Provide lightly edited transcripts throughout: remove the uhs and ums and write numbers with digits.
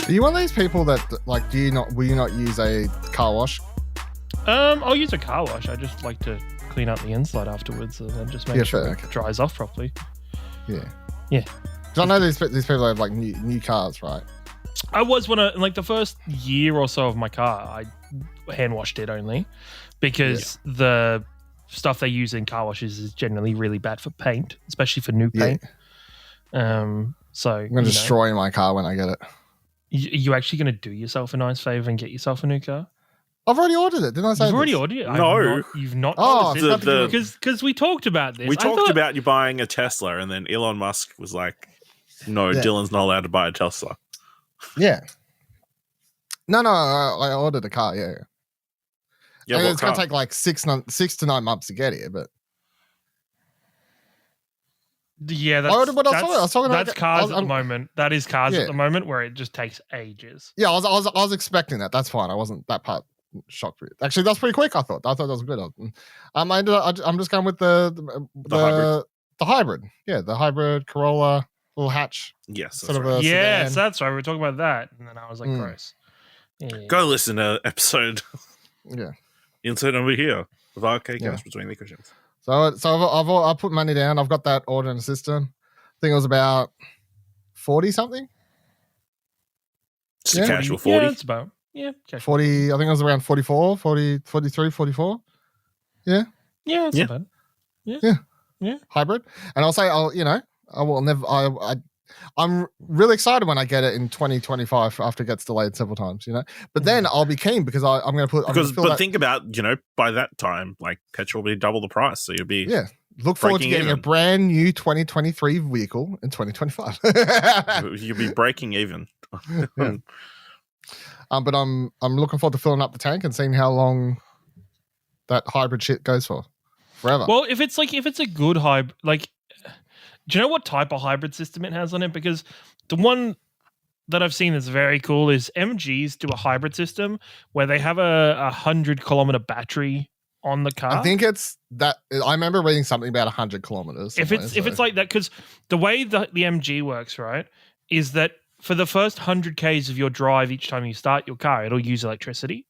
Are you one of these people that like will you not use a car wash? I'll use a car wash. I just like to clean up the inside afterwards and then just make sure it dries off properly. Yeah. Yeah. Because I know these people have like new cars, right? I was when the first year or so of my car, I hand washed it only because the stuff they use in car washes is generally really bad for paint, especially for new paint. So I'm going to destroy my car when I get it. You actually going to do yourself a nice favor and get yourself a new car? I've already ordered it. Didn't I say You've already ordered it? No. You've not. Oh, because we talked about this. We talked about you buying a Tesla, and then Elon Musk was like, no, Dylan's not allowed to buy a Tesla. Yeah. No, I ordered a car, yeah. It's going to take like 6 to 9 months to get here, but... Yeah, that's cars at the moment. That is cars at the moment where it just takes ages. Yeah, I was expecting that. That's fine. I wasn't that part shocked for it. Actually, that's pretty quick. I thought that was good. I'm just going with the hybrid. Yeah, the hybrid Corolla little hatch. Yes, that's right. Yes, that's right. We were talking about that, and then I was like, gross. Yeah. Go listen to episode. Yeah, insert over here with arcade games between the cushions. So I've put money down. I've got that order in the system. I think it was about 40 something. Just a casual 40. Yeah, it's about 40. I think it was around 44, 40, 43, 44. Yeah. Yeah, that's not bad. Yeah. Hybrid. And I'll say I'm really excited when I get it in 2025 after it gets delayed several times, But then I'll be keen because I'm going to put... think about, by that time, like petrol will be double the price. So you'll be... Yeah. Look forward to getting a brand new 2023 vehicle in 2025. You'll be breaking even. Yeah. But I'm looking forward to filling up the tank and seeing how long that hybrid shit goes for. Forever. Well, if it's a good hybrid, like... Do you know what type of hybrid system it has on it? Because the one that I've seen that's very cool is MGs do a hybrid system where they have a 100-kilometer battery on the car. I think it's that. I remember reading something about 100 kilometers. If it's like that, because the way the MG works, right, is that for the first 100 Ks of your drive each time you start your car, it'll use electricity.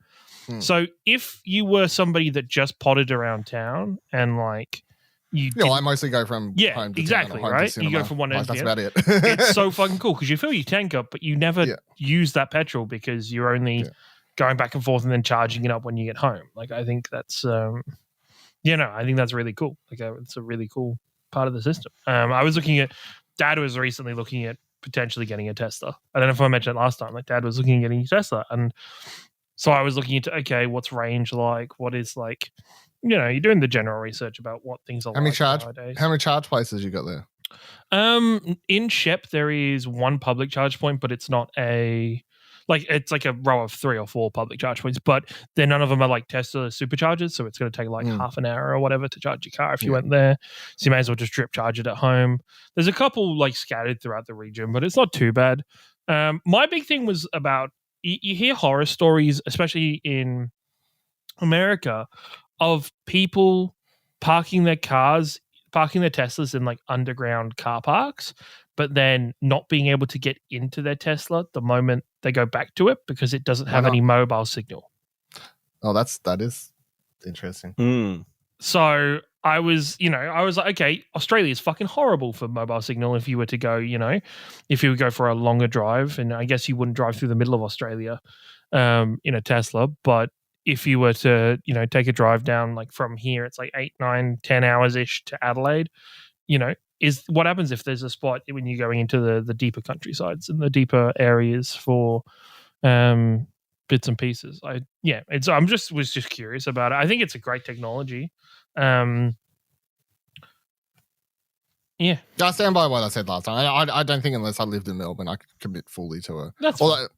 So if you were somebody that just potted around town and like... I mostly go from home to exactly, town, right? You go from one end to the other. That's about it. It's so fucking cool because you fill your tank up, but you never use that petrol because you're only going back and forth and then charging it up when you get home. Like, I think that's, I think that's really cool. Like, it's a really cool part of the system. Dad was recently looking at potentially getting a Tesla. I don't know if I mentioned it last time. Like, Dad was looking at getting a Tesla. And so I was looking into, okay, what's range like? What is like... you're doing the general research about what things are nowadays. How many charge places you got there? In Shep, there is one public charge point, but it's not it's like a row of 3 or 4 public charge points, but then none of them are like Tesla superchargers. So it's going to take like half an hour or whatever to charge your car if you went there. So you may as well just drip charge it at home. There's a couple like scattered throughout the region, but it's not too bad. My big thing was about, you hear horror stories, especially in America, of people parking their Teslas in like underground car parks, but then not being able to get into their Tesla the moment they go back to it because it doesn't have any mobile signal. Oh, that is interesting. So I was like, okay, Australia is fucking horrible for mobile signal if you were to go, if you would go for a longer drive, and I guess you wouldn't drive through the middle of Australia in a Tesla, but if you were to, take a drive down like from here, it's like 8, 9, 10 hours ish to Adelaide, is what happens if there's a spot when you're going into the deeper countrysides and the deeper areas for bits and pieces. I was just curious about it. I think it's a great technology. I stand by what I said last time. I don't think unless I lived in Melbourne, I could commit fully to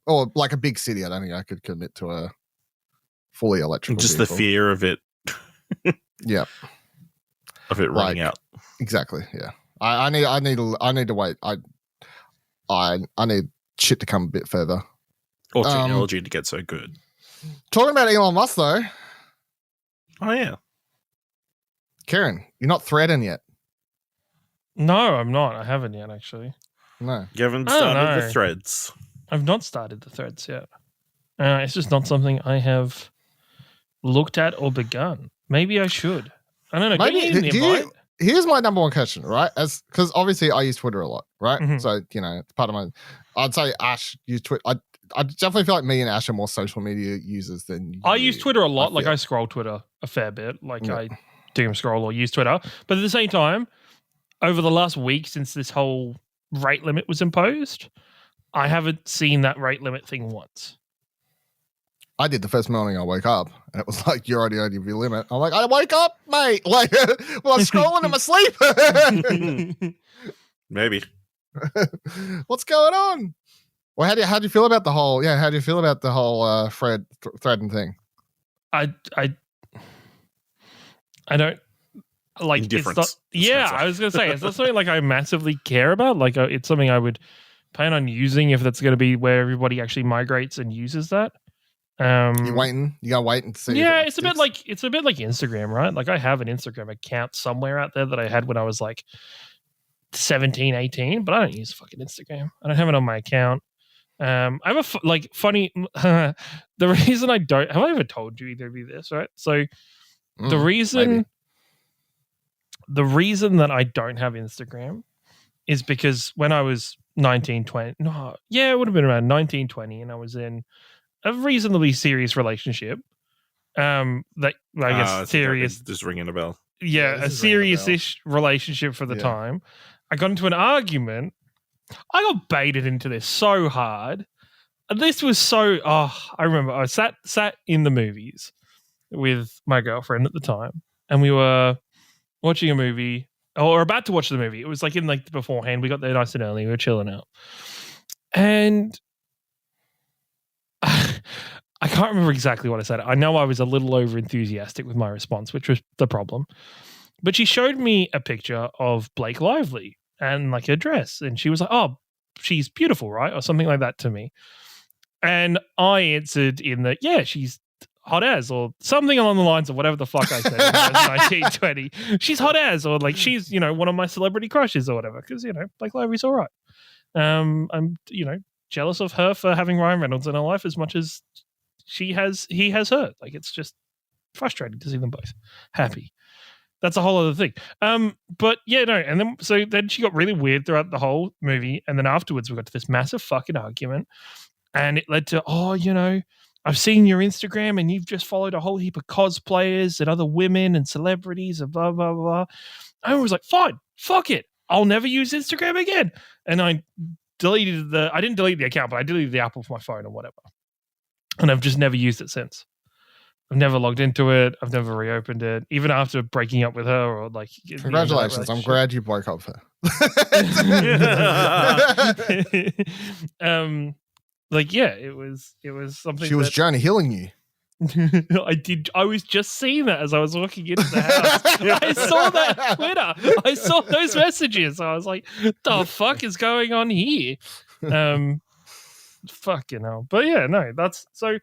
or like a big city. I don't think I could commit to a fully electrical just vehicle. The fear of it of it running out. Exactly. Yeah, I need to wait. I need shit to come a bit further, or technology to get so good. Talking about Elon Musk though. Oh yeah, Karen, you're not threading yet. No, I'm not. I haven't yet actually. No, you haven't started the threads. I've not started the threads yet. It's just not something I have looked at or begun. Maybe I should. I don't know. Maybe, here's my number one question, right? Because obviously I use Twitter a lot, right? Mhm. So, it's part of my. I'd say Ash use Twitter. I definitely feel like me and Ash are more social media users than I you, use Twitter a lot. Like I scroll Twitter a fair bit. Like I doom scroll or use Twitter. But at the same time, over the last week since this whole rate limit was imposed, I haven't seen that rate limit thing once. I did the first morning I woke up, and it was like, you're already over your limit. I'm like, I wake up, mate. Like, well, I'm scrolling in my sleep. Maybe. What's going on? Well, how do you feel about the whole? Yeah, how do you feel about the whole threading thing? I don't like. Indifference. It's not, I was gonna say it's not something like I massively care about. Like it's something I would plan on using if that's going to be where everybody actually migrates and uses that. You waiting? You gotta wait and see. Yeah, it's a bit like Instagram, right? Like I have an Instagram account somewhere out there that I had when I was like 17, 18, but I don't use fucking Instagram. I don't have it on my account. I have a funny. The reason I don't have I ever told you either of you this, right? So the reason that I don't have Instagram is because when I was 19, 20, it would have been around 19, 20, and I was in a reasonably serious relationship. That I guess serious. Just ringing a bell. Yeah, a serious-ish relationship for the time. I got into an argument. I got baited into this so hard. And this was so. I remember I sat in the movies with my girlfriend at the time, and we were watching a movie or about to watch the movie. It was like in like beforehand. We got there nice and early. We were chilling out, and I can't remember exactly what I said. I know I was a little over enthusiastic with my response, which was the problem. But she showed me a picture of Blake Lively and like her dress, and she was like, "Oh, she's beautiful, right?" or something like that to me. And I answered in that, "Yeah, she's hot as," or something along the lines of whatever the fuck I said when I was 19, 20. She's hot as, or like she's, one of my celebrity crushes or whatever. Because, Blake Lively's all right. I'm, jealous of her for having Ryan Reynolds in her life as much as he has her. Like, it's just frustrating to see them both happy. That's a whole other thing. But yeah, no. And then she got really weird throughout the whole movie. And then afterwards we got to this massive fucking argument. And it led to, I've seen your Instagram and you've just followed a whole heap of cosplayers and other women and celebrities and blah, blah, blah. I was like, fine, fuck it. I'll never use Instagram again. And I didn't delete the account, but I deleted the app off my phone or whatever. And I've just never used it since. I've never logged into it. I've never reopened it, even after breaking up with her or like. Congratulations! I'm glad you broke up with her. It was something. She was Johnny healing you. I was just seeing that as I was walking into the house. I saw that on Twitter. I saw those messages. I was like, "The fuck is going on here?" Fucking hell. But yeah, no, that's the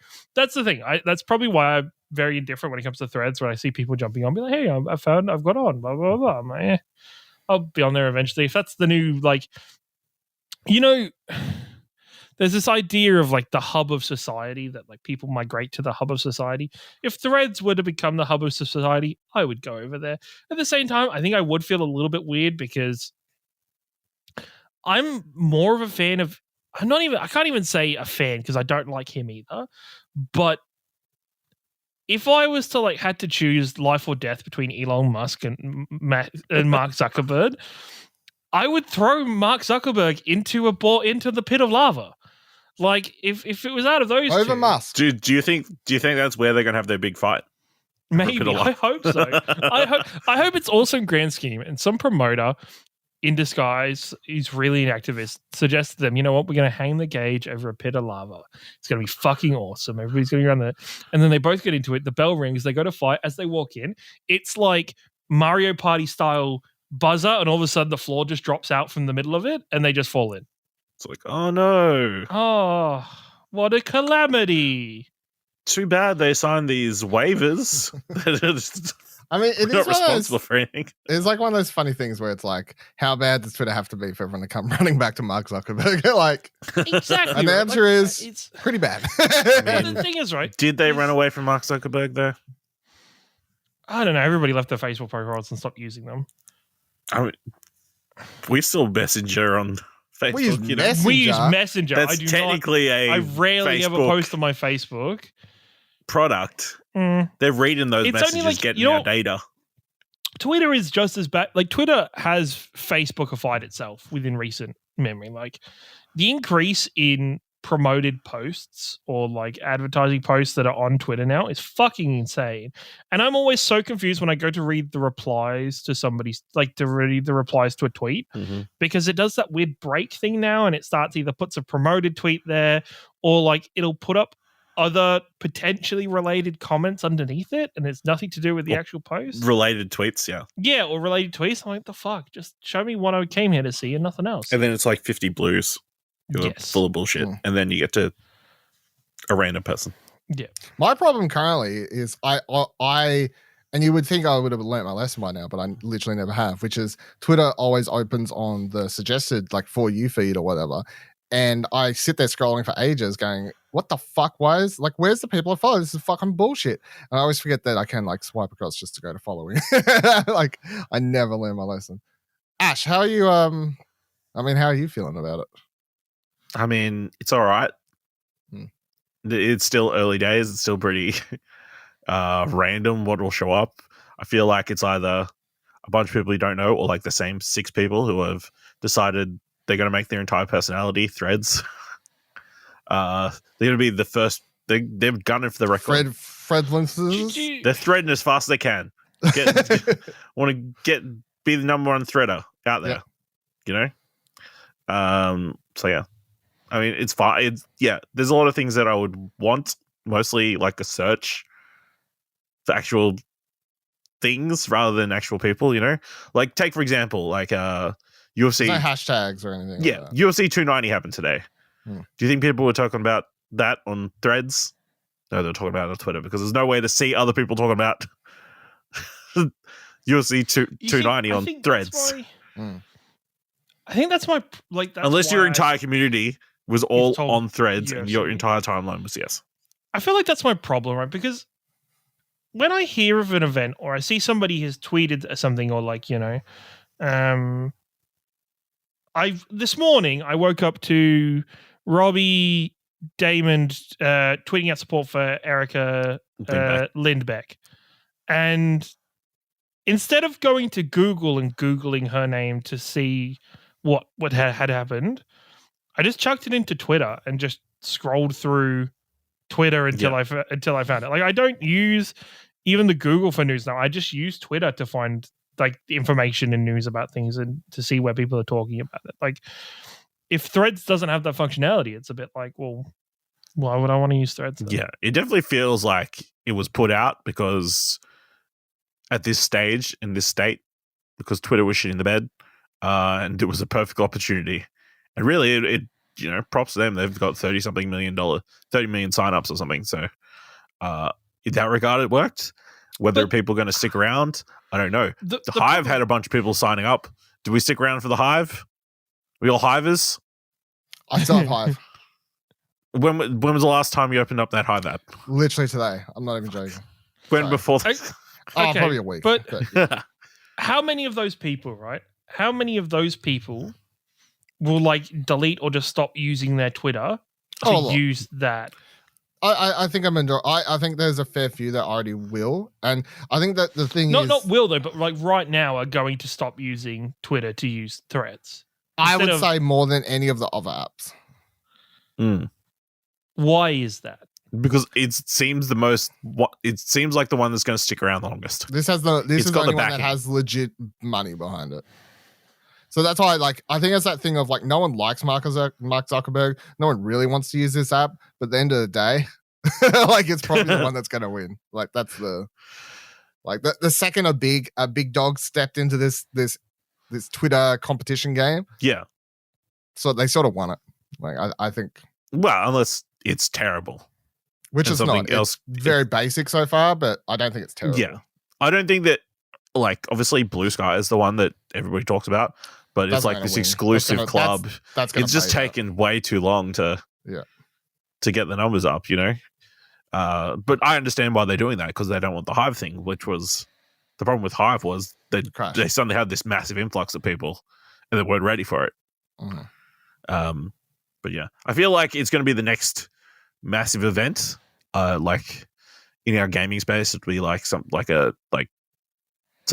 thing. That's probably why I'm very indifferent when it comes to threads. When I see people jumping on, be like, "Hey, I've got on." Blah blah blah. I'm like, I'll be on there eventually. If that's the new there's this idea of like the hub of society that like people migrate to the hub of society. If threads were to become the hub of society, I would go over there. At the same time, I think I would feel a little bit weird because I'm more of a fan of. I can't even say a fan because I don't like him either. But if I was to had to choose life or death between Elon Musk and Mark Zuckerberg, I would throw Mark Zuckerberg into the pit of lava. Like if it was out of those over two, Musk. Do you think that's where they're gonna have their big fight? Maybe. I hope so. I hope it's awesome grand scheme and some promoter in disguise, he's really an activist, suggests to them, you know what, we're going to hang the gauge over a pit of lava. It's going to be fucking awesome. Everybody's going to be around there. And then they both get into it. The bell rings. They go to fight. As they walk in, it's like Mario Party style buzzer. And all of a sudden the floor just drops out from the middle of it and they just fall in. It's like, oh no. Oh, what a calamity. Too bad they signed these waivers. I mean, We're not responsible for anything. It's like one of those funny things where it's like, how bad does Twitter have to be for everyone to come running back to Mark Zuckerberg? Like, exactly. and the answer is it's pretty bad. the thing is, right? Did they run away from Mark Zuckerberg though? I don't know. Everybody left their Facebook profiles and stopped using them. I mean, we still Messenger on Facebook. We use Messenger. We use Messenger. That's technically I rarely ever post on my Facebook. Product. They're reading those messages, getting our data. Twitter is just as bad. Like, Twitter has Facebookified itself within recent memory. Like, the increase in promoted posts or like advertising posts that are on Twitter now is fucking insane. And I'm always so confused when I go to read the replies to somebody's, like, to read the replies to a tweet, because it does that weird break thing now, and it starts either puts a promoted tweet there or like it'll put up other potentially related comments underneath it, and it's nothing to do with the actual post. Related tweets, yeah. Yeah, or related tweets. I'm like, the fuck? Just show me what I came here to see and nothing else. And then it's like 50 blues. Full of bullshit. And then you get to a random person. Yeah. My problem currently is I and you would think I would have learnt my lesson by now, but I literally never have, which is Twitter always opens on the suggested like For You feed or whatever. And I sit there scrolling for ages going, what the fuck? Where's the people I follow? This is fucking bullshit. And I always forget that I can like swipe across just to go to following. Like, I never learn my lesson. Ash, how are you? How are you feeling about it? I mean, it's all right. It's still early days. It's still pretty random what will show up. I feel like it's either a bunch of people you don't know or like the same 6 people who have decided they're going to make their entire personality threads. They're going to be the first. They've gunning for the record. Fredlinses? They're threading as fast as they can. Want to be the number one threader out there. You know? So yeah. I mean, it's fine. There's a lot of things that I would want, mostly like a search for actual things rather than actual people, you know? Like, take, for example, like UFC. No hashtags or anything. Yeah, like that. UFC 290 happened today. Do you think people were talking about that on Threads? No, they're talking about it on Twitter because there's no way to see other people talking about UFC 290 on Threads. I think that's my unless your entire community was all on Threads and your entire timeline was yes. I feel like that's my problem, right? Because when I hear of an event or I see somebody has tweeted something or like, you know, this morning I woke up to Robbie Damon tweeting out support for Erica Lindbeck. And instead of going to Google and Googling her name to see what had happened, I just chucked it into Twitter and just scrolled through Twitter until I found it. Like, I don't use even the Google for news now. I just use Twitter to find like the information and news about things and to see where people are talking about it. Like, if Threads doesn't have that functionality, it's a bit like, well, why would I want to use Threads then? Yeah, it definitely feels like it was put out because at this stage in this state, because Twitter was shit in the bed, and it was a perfect opportunity. And really, it you know, props to them. They've got $30 million signups or something. So, in that regard, it worked. Whether people are going to stick around, I don't know. The Hive had a bunch of people signing up. Do we stick around for the Hive? We all Hivers? I still have Hive. When was the last time you opened up that Hive app? Literally today. I'm not even joking. When before? Okay, probably a week. But how many of those people, right? How many of those people will like delete or just stop using their Twitter to use that? I think I think there's a fair few that already will, and I think that the thing not will though, but like right now are going to stop using Twitter to use Threads. I would say more than any of the other apps. Why is that? Because it seems it seems like the one that's going to stick around the longest. This is the only one that has legit money behind it. So that's why, I think it's that thing of no one likes Mark Zuckerberg. No one really wants to use this app. But at the end of the day, it's probably the one that's going to win. That's the second a big dog stepped into this Twitter competition game. Yeah. So they sort of won it. I think. Well, unless it's terrible. Which is not. It's very basic so far, but I don't think it's terrible. Yeah. I don't think that, like, obviously Blue Sky is the one that everybody talks about, but it's like this exclusive club. It's just taken way too long to get the numbers up, you know? But I understand why they're doing that, because they don't want the Hive thing, which was the problem with Hive was they suddenly had this massive influx of people and they weren't ready for it. Mm. But yeah, I feel like it's going to be the next massive event. Like in our gaming space, it'd be like some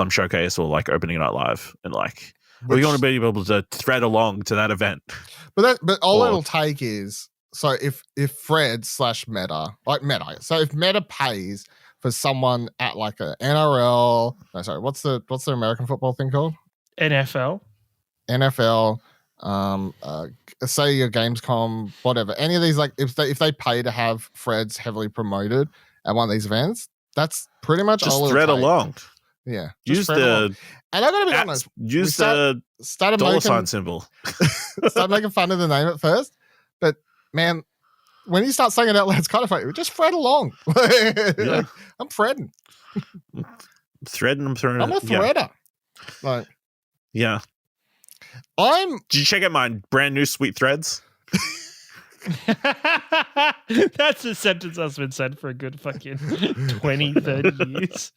showcase or like opening night live, and like we're going to be able to thread along to that event. But all it'll take is, so if Fred / Meta, like Meta, so if Meta pays for someone at like a NRL, no, sorry, what's the American football thing called? NFL. Say your Gamescom, whatever. Any of these, like if they pay to have Fred's heavily promoted at one of these events, that's pretty much just all thread along. Yeah, use the. And I gotta be honest. Use the dollar sign symbol. Start making fun of the name at first, but man, when you start saying it out loud, it's kind of funny. Just thread along. Like, I'm threading. I'm threading. I'm a threader. Like, yeah. Did you check out my brand new sweet threads? That's a sentence that's been said for a good fucking 20, 30 years.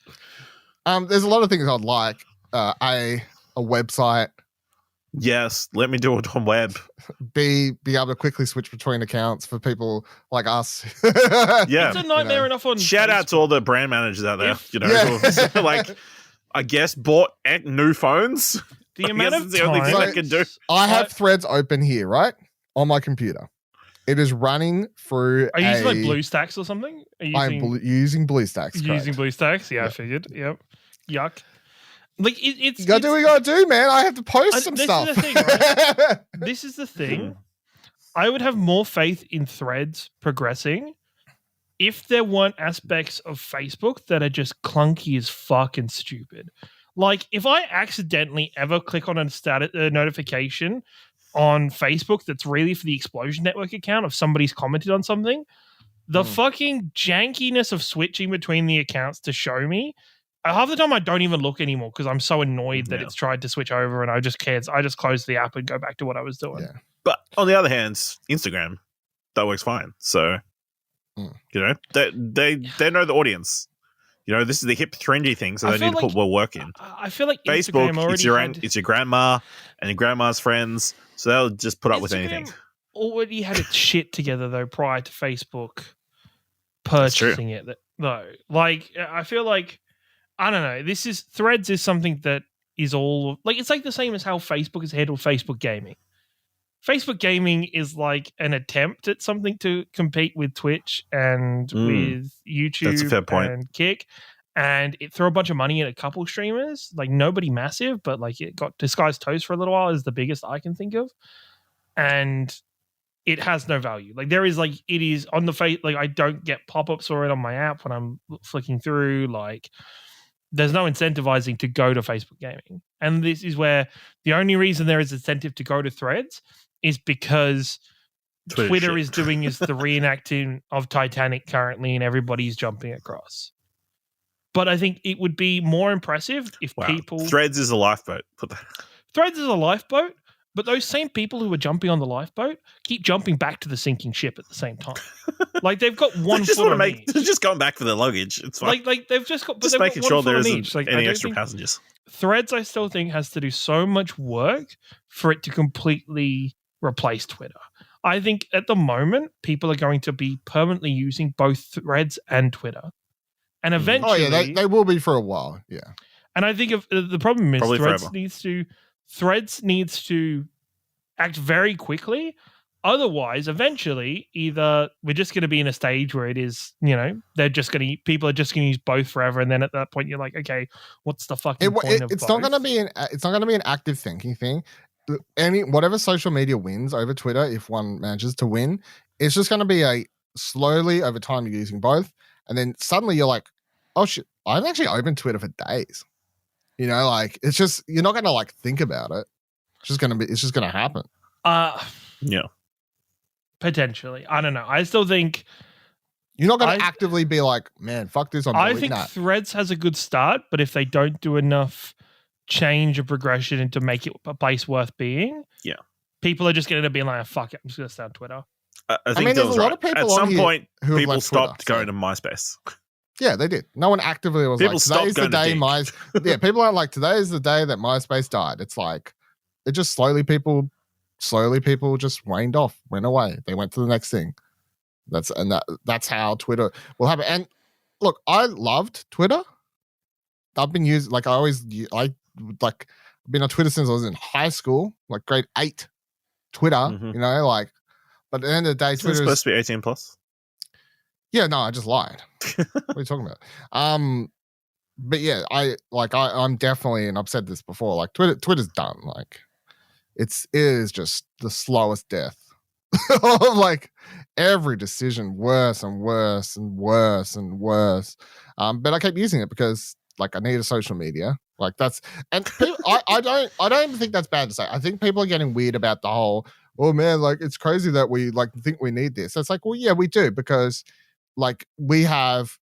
There's a lot of things I'd like. A website. Yes, let me do it on web. Be able to quickly switch between accounts for people like us. Yeah, it's a nightmare enough on. Shout out to all the brand managers out there. Who like, I guess bought new phones. The amount of the only thing I can do. I have threads open here, right, on my computer. It is running through. Are you using like BlueStacks or something? I'm using BlueStacks. Using BlueStacks? Yeah, I figured. Yep. Yuck. Like it's. You gotta do what you gotta do, man. I have to post some stuff. Is the thing, right? This is the thing. I would have more faith in threads progressing if there weren't aspects of Facebook that are just clunky as fucking stupid. Like, if I accidentally ever click on a notification on Facebook that's really for the Explosion Network account of somebody's commented on something, the fucking jankiness of switching between the accounts to show me, half the time I don't even look anymore because I'm so annoyed that it's tried to switch over and I just close the app and go back to what I was doing. Yeah. But on the other hand, Instagram, that works fine. So, you know, they know the audience. You know, this is the hip, trendy thing, so they need to put more work in. I feel like Facebook, Instagram it's your grandma and your grandma's friends, so they'll just put up with anything. Already had its shit together, though, prior to Facebook purchasing it. Though, like, I feel like, I don't know, Threads is something that is all, like, it's like the same as how Facebook has handled Facebook gaming. Facebook gaming is like an attempt at something to compete with Twitch and with YouTube. That's a fair point. And Kick, and it threw a bunch of money at a couple streamers, like nobody massive, but like it got Disguised Toast for a little while is the biggest I can think of, and it has no value. Like there is like it is on the face, like I don't get pop-ups for it on my app when I'm flicking through. Like there's no incentivizing to go to Facebook gaming, and this is where the only reason there is incentive to go to Threads is because Twitter is doing is the reenacting of Titanic currently, and everybody's jumping across. But I think it would be more impressive if people... Threads is a lifeboat. Threads is a lifeboat, but those same people who are jumping on the lifeboat keep jumping back to the sinking ship at the same time. Like they've got one foot on each. They're just going back for their luggage. It's fine. Like they've just got... Just making sure there isn't any extra passengers. Threads, I still think, has to do so much work for it to completely replace Twitter. I think at the moment, people are going to be permanently using both Threads and Twitter. And eventually... Oh, yeah, they will be for a while, yeah. And I think the problem is probably Threads needs to act very quickly. Otherwise, eventually, either we're just going to be in a stage where it is, you know, people are just going to use both forever, and then at that point, you're like, okay, what's the fucking point of both? It's not going to be an active thinking thing. Whatever social media wins over Twitter, if one manages to win, it's just going to be a slowly over time you're using both, and then suddenly you're like, oh shit, I've actually opened Twitter for days. You know, like it's just you're not going to like think about it. It's just going to happen. Yeah, potentially. I don't know. I still think You're not going to actively be like, man, fuck this. I think Threads has a good start, but if they don't do enough change or progression and to make it a place worth being, people are just going to be like, fuck it, I'm just going to stay on Twitter. I think there's a lot of people at some point who people stopped going to MySpace. Yeah, they did. No one actively was people like, today's the day yeah, people aren't like, today is the day that MySpace died. It's like, it just slowly people just waned off, went away. They went to the next thing. That's how Twitter will happen. And look, I loved Twitter. I've been using, like, I've been on Twitter since I was in high school, like grade 8 Twitter, you know, like, but at the end of the day, Twitter is supposed to be 18 plus. Yeah, no, I just lied. What are you talking about? But yeah, I'm definitely, and I've said this before, like Twitter's done. Like, it is just the slowest death. Like, every decision worse and worse and worse and worse. But I keep using it because, like, I need a social media. Like, that's, and people, I don't even think that's bad to say. I think people are getting weird about the whole, oh man, like, it's crazy that we like think we need this. It's like, well, yeah, we do, because like we have,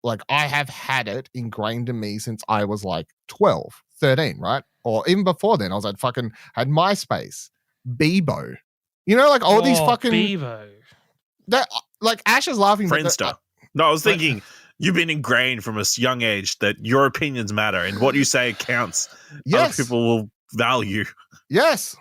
like, I have had it ingrained in me since I was like 12, 13, right? Or even before then, I was had MySpace, Bebo, you know, like all these fucking Bebo. That, like, Ash is laughing. Friendster. No, I was thinking you've been ingrained from a young age that your opinions matter and what you say counts. Yes, other people will value. Yes.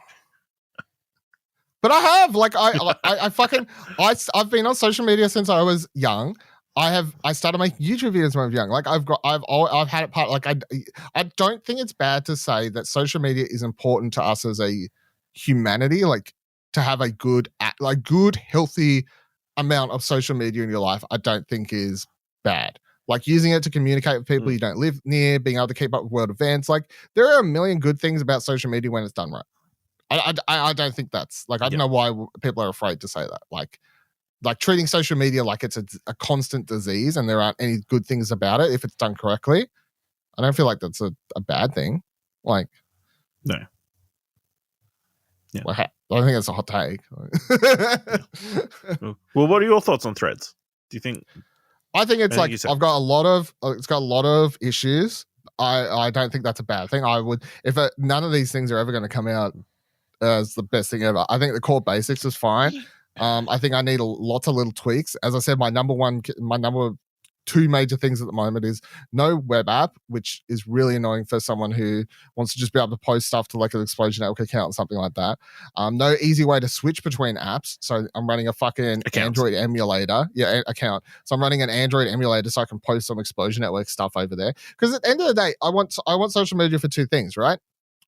But I have, like, I've been on social media since I was young. I started making YouTube videos when I was young. Like, I've had it part, like, I don't think it's bad to say that social media is important to us as a humanity, like, to have a good, healthy amount of social media in your life. I don't think is bad. Like, using it to communicate with people you don't live near, being able to keep up with world events. Like, there are a million good things about social media when it's done right. I don't think that's, like, I don't know why people are afraid to say that. Like treating social media like it's a constant disease and there aren't any good things about it if it's done correctly. I don't feel like that's a bad thing. Like, no. Yeah. Like, I don't think that's a hot take. Well, what are your thoughts on Threads? Do you think? I think it's like, it's got a lot of issues. I don't think that's a bad thing. I would, if none of these things are ever going to come out as the best thing ever. I think the core basics is fine. I think I need lots of little tweaks. As I said, my number two major things at the moment is no web app, which is really annoying for someone who wants to just be able to post stuff to, like, an Explosion Network account or something like that. No easy way to switch between apps. So I'm running a fucking Android emulator. Yeah, account. So I'm running an Android emulator so I can post some Explosion Network stuff over there. Because at the end of the day, I want social media for two things, right?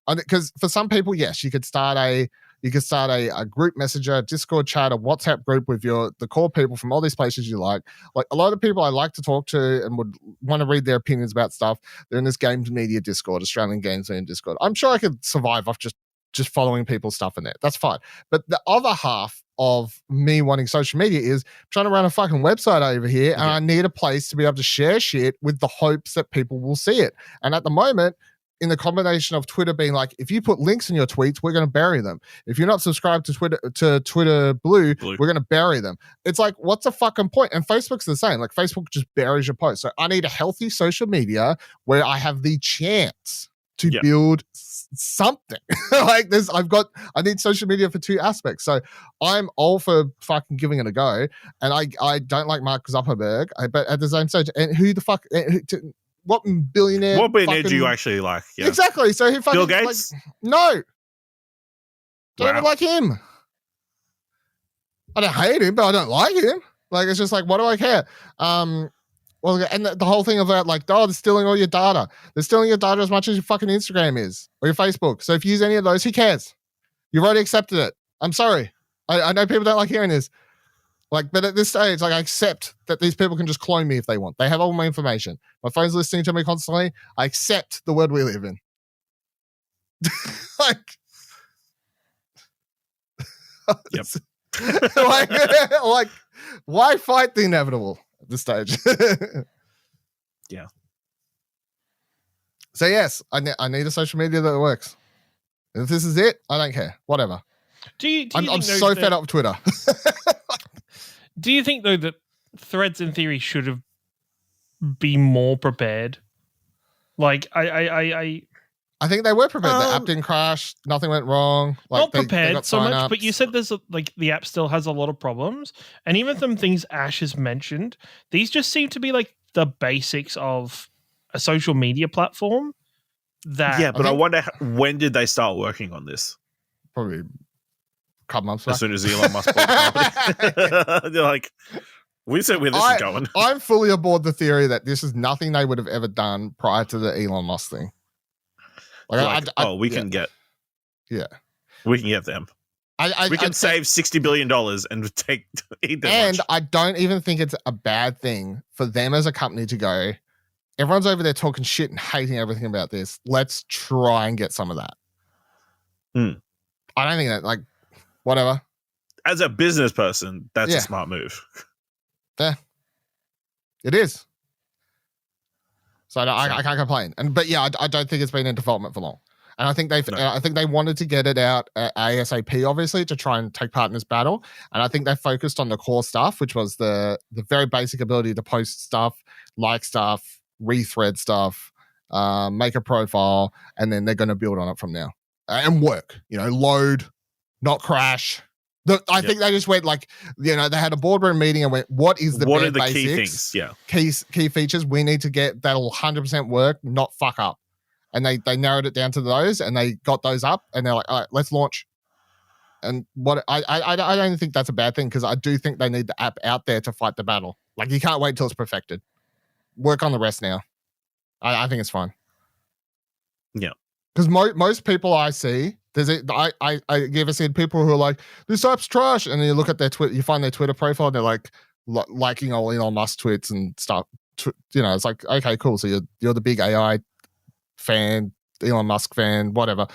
Because for some people, yes, you could start a group messenger, Discord chat, a WhatsApp group with the core people from all these places you like. Like, a lot of people I like to talk to and would want to read their opinions about stuff, they're in this games media Discord, Australian Games Media Discord. I'm sure I could survive off just following people's stuff in there. That's fine. But the other half of me wanting social media is trying to run a fucking website over here, and I need a place to be able to share shit with the hopes that people will see it. And at the moment, in the combination of Twitter being like, if you put links in your tweets, we're going to bury them. If you're not subscribed to Twitter Blue, we're going to bury them. It's like, what's the fucking point? And Facebook's the same. Like, Facebook just buries your posts. So I need a healthy social media where I have the chance to build something like this. I need social media for two aspects. So I'm all for fucking giving it a go. And I don't like Mark Zuckerberg, but at the same stage, and who the fuck, what billionaire? What billionaire do you actually like? Yeah. Exactly. So he fucking, Bill Gates? Like, no, don't even like him. I don't hate him, but I don't like him. Like, it's just like, what do I care? Well, and the whole thing about, like, they're stealing all your data. They're stealing your data as much as your fucking Instagram is or your Facebook. So if you use any of those, who cares? You've already accepted it. I'm sorry. I know people don't like hearing this. Like, but at this stage, like, I accept that these people can just clone me if they want. They have all my information. My phone's listening to me constantly. I accept the world we live in. Like, like, why fight the inevitable at this stage? Yeah. So yes, I need a social media that works. If this is it, I don't care. Whatever. Do you I'm so fed up with Twitter. Do you think, though, that Threads in theory should have be more prepared. Like I think they were prepared. The app didn't crash. Nothing went wrong. Like not they prepared got so much, sign-ups. but you said there's like the app still has a lot of problems, and even some things Ash has mentioned. These just seem to be like the basics of a social media platform. But I wonder when did they start working on this? Probably a couple months back. As soon as Elon Musk bought the company. They're like, we said where this is going. I'm fully aboard the theory that this is nothing they would have ever done prior to the Elon Musk thing. We can get. Yeah. We can get them. We can save $60 billion and eat them. And I don't even think it's a bad thing for them as a company to go, everyone's over there talking shit and hating everything about this. Let's try and get some of that. I don't think that, like, whatever. As a business person, that's a smart move. Yeah. It is. So I can't complain. But I don't think it's been in development for long. And I think they wanted to get it out ASAP, obviously, to try and take part in this battle. And I think they focused on the core stuff, which was the very basic ability to post stuff, like stuff, rethread stuff, make a profile, and then they're going to build on it from now and work. Load, not crash. I think they just went like, they had a boardroom meeting and went, what are the basics, key things? Yeah, key features we need to get that'll 100% work, not fuck up. And they narrowed it down to those, and they got those up, and they're like, all right, let's launch. And what I don't think that's a bad thing, because I do think they need the app out there to fight the battle. Like, you can't wait till it's perfected. Work on the rest now. I think it's fine. Yeah, because most people I see, I ever seen people who are like, this app's trash, and then you look at their Twitter, you find their Twitter profile, and they're like liking all Elon Musk tweets and stuff. It's like, okay, cool. So you're the big AI fan, Elon Musk fan, whatever.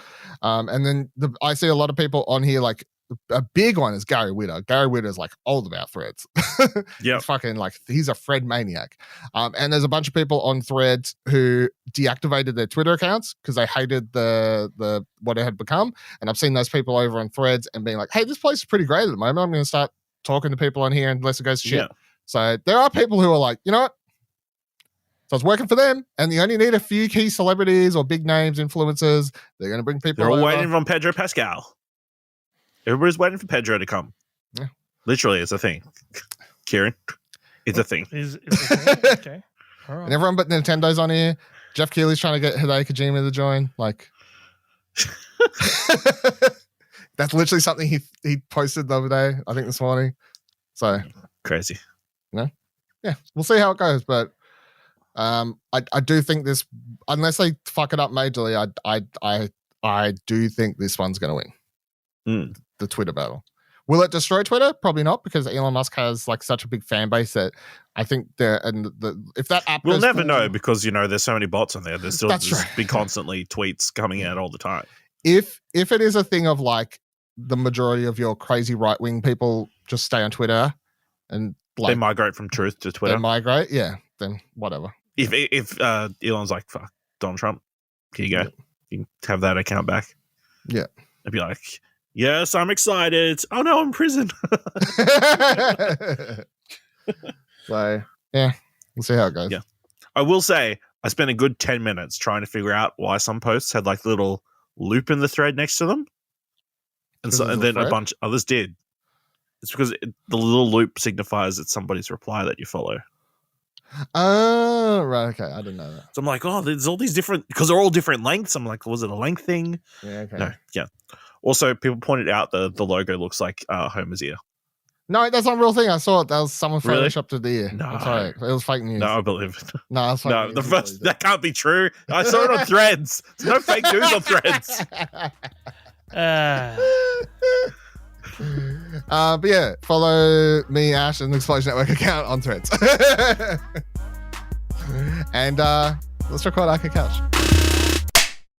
And then I see a lot of people on here, like a big one is Gary Whitta. Gary Whitta is like all about Threads. Yeah, fucking like he's a Fred maniac. And there's a bunch of people on Threads who deactivated their Twitter accounts because they hated the what it had become. And I've seen those people over on Threads and being like, hey, this place is pretty great at the moment. I'm going to start talking to people on here unless it goes to shit. Yeah. So there are people who are like, you know what? So it's working for them, and you only need a few key celebrities or big names, influencers. They're going to bring people. They're all waiting on Pedro Pascal. Everybody's waiting for Pedro to come. Yeah. Literally, it's a thing. Kieran, it's a thing. Is a thing? Okay. All right. And everyone but Nintendo's on here. Jeff Keighley's trying to get Hideo Kojima to join. Like, that's literally something he posted the other day, I think this morning. So crazy. Yeah, we'll see how it goes, but I do think this, unless they fuck it up majorly, I do think this one's going to win. The Twitter battle. Will it destroy Twitter? Probably not, because Elon Musk has like such a big fan base that I think if that app, we'll never know, because there's so many bots on there. There's still be constantly tweets coming out all the time. If it is a thing of like the majority of your crazy right wing people just stay on Twitter and like, they migrate from Truth to Twitter. Then whatever. If Elon's like, fuck Donald Trump, here you go. Yep. You can have that account back. Yeah. I'd be like, yes, I'm excited. Oh no, I'm in prison. So yeah, we'll see how it goes. Yeah. I will say I spent a good 10 minutes trying to figure out why some posts had like little loop in the thread next to them. And then a bunch others did. It's because the little loop signifies it's somebody's reply that you follow. Oh, right. Okay. I didn't know that. So I'm like, oh, there's all these different, because they're all different lengths. I'm like, was it a length thing? Yeah. Okay. No. Yeah. Also, people pointed out the logo looks like Homer's ear. No, that's not a real thing. I saw it. That was someone really? photoshopped it the ear. No. I'm sorry. It was fake news. No, I believe it. No, it's fake news. That can't be true. I saw it on Threads. There's no fake news on Threads. But yeah, follow me, Ash, and the Explosion Network account on Threads. And let's record Arca Couch.